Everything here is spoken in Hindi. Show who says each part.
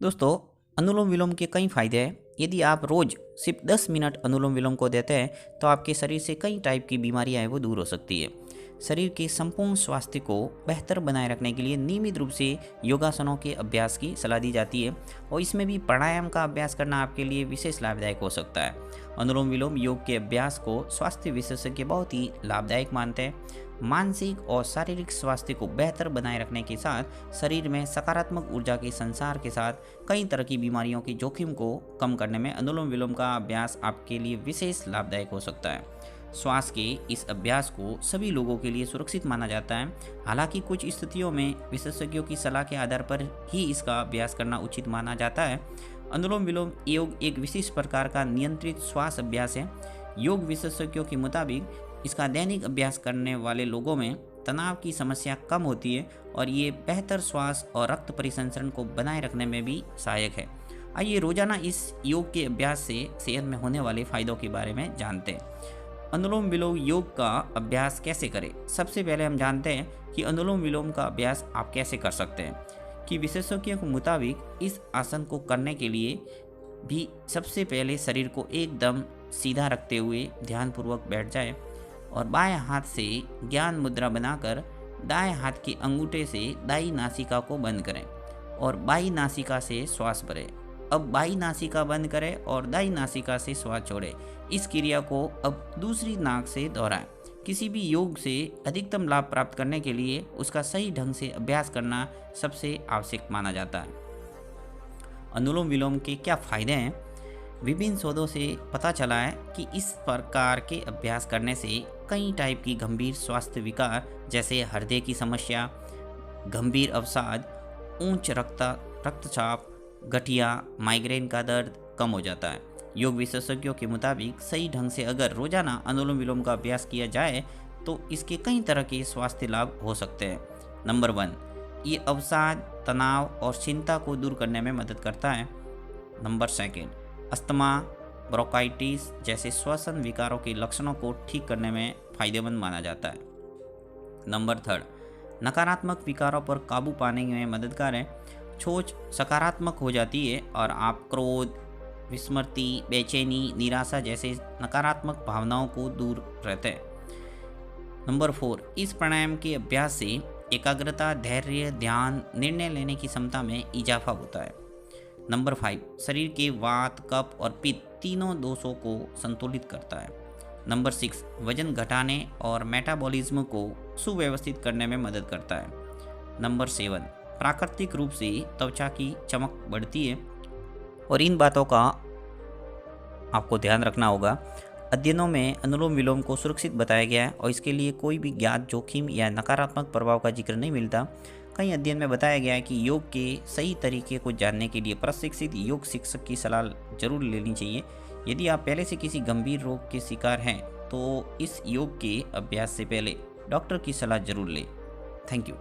Speaker 1: दोस्तों, अनुलोम विलोम के कई फायदे हैं। यदि आप रोज सिर्फ 10 मिनट अनुलोम विलोम को देते हैं तो आपके शरीर से कई टाइप की बीमारियां हैं वो दूर हो सकती है। शरीर के संपूर्ण स्वास्थ्य को बेहतर बनाए रखने के लिए नियमित रूप से योगासनों के अभ्यास की सलाह दी जाती है और इसमें भी प्राणायाम का अभ्यास करना आपके लिए विशेष लाभदायक हो सकता है। अनुलोम विलोम योग के अभ्यास को स्वास्थ्य विशेषज्ञ बहुत ही लाभदायक मानते हैं। मानसिक और शारीरिक स्वास्थ्य को बेहतर बनाए रखने के साथ शरीर में सकारात्मक ऊर्जा के संसार के साथ कई तरह की बीमारियों के जोखिम को कम करने में अनुलोम विलोम का अभ्यास आपके लिए विशेष लाभदायक हो सकता है। श्वास के इस अभ्यास को सभी लोगों के लिए सुरक्षित माना जाता है। हालांकि कुछ स्थितियों में विशेषज्ञों की सलाह के आधार पर ही इसका अभ्यास करना उचित माना जाता है। अनुलोम विलोम योग एक विशेष प्रकार का नियंत्रित श्वास अभ्यास है। योग विशेषज्ञों के मुताबिक इसका दैनिक अभ्यास करने वाले लोगों में तनाव की समस्या कम होती है और ये बेहतर श्वास और रक्त परिसंचरण को बनाए रखने में भी सहायक है। आइए रोजाना इस योग के अभ्यास से सेहत में होने वाले फायदों के बारे में जानते हैं। अनुलोम विलोम योग का अभ्यास कैसे करें? सबसे पहले हम जानते हैं कि अनुलोम विलोम का अभ्यास आप कैसे कर सकते हैं। कि विशेषज्ञों के मुताबिक इस आसन को करने के लिए भी सबसे पहले शरीर को एकदम सीधा रखते हुए ध्यानपूर्वक बैठ जाए और बाएं हाथ से ज्ञान मुद्रा बनाकर दाएं हाथ के अंगूठे से दाईं नासिका को बंद करें और बाईं नासिका से श्वास भरें। अब बाईं नासिका बंद करें और दाईं नासिका से श्वास छोड़ें। इस क्रिया को अब दूसरी नाक से दोहराएं। किसी भी योग से अधिकतम लाभ प्राप्त करने के लिए उसका सही ढंग से अभ्यास करना सबसे आवश्यक माना जाता है। अनुलोम विलोम के क्या फायदे हैं? विभिन्न शोधों से पता चला है कि इस प्रकार के अभ्यास करने से कई टाइप की गंभीर स्वास्थ्य विकार जैसे हृदय की समस्या, गंभीर अवसाद, उच्च रक्तचाप, गठिया, माइग्रेन का दर्द कम हो जाता है। योग विशेषज्ञों के मुताबिक सही ढंग से अगर रोजाना अनुलोम विलोम का अभ्यास किया जाए तो इसके कई तरह के स्वास्थ्य लाभ हो सकते हैं। नंबर 1, ये अवसाद, तनाव और चिंता को दूर करने में मदद करता है। नंबर 2, अस्थमा, ब्रोंकाइटिस जैसे श्वसन विकारों के लक्षणों को ठीक करने में फायदेमंद माना जाता है। नंबर 3, नकारात्मक विकारों पर काबू पाने में मददगार है। सोच सकारात्मक हो जाती है और आप क्रोध, विस्मृति, बेचैनी, निराशा जैसे नकारात्मक भावनाओं को दूर रहते हैं। नंबर 4, इस प्राणायाम के अभ्यास से एकाग्रता, धैर्य, ध्यान, निर्णय लेने की क्षमता में इजाफा होता है। नंबर 5, शरीर के वात, कफ और पित्त तीनों दोषों को संतुलित करता है। नंबर 6, वजन घटाने और मेटाबॉलिज्म को सुव्यवस्थित करने में मदद करता है। नंबर 7, प्राकृतिक रूप से त्वचा की चमक बढ़ती है। और इन बातों का आपको ध्यान रखना होगा। अध्ययनों में अनुलोम विलोम को सुरक्षित बताया गया है और इसके लिए कोई भी ज्ञात जोखिम या नकारात्मक प्रभाव का जिक्र नहीं मिलता। कई अध्ययन में बताया गया है कि योग के सही तरीके को जानने के लिए प्रशिक्षित योग शिक्षक की सलाह जरूर लेनी चाहिए। यदि आप पहले से किसी गंभीर रोग के शिकार हैं तो इस योग के अभ्यास से पहले डॉक्टर की सलाह जरूर लें। Thank you.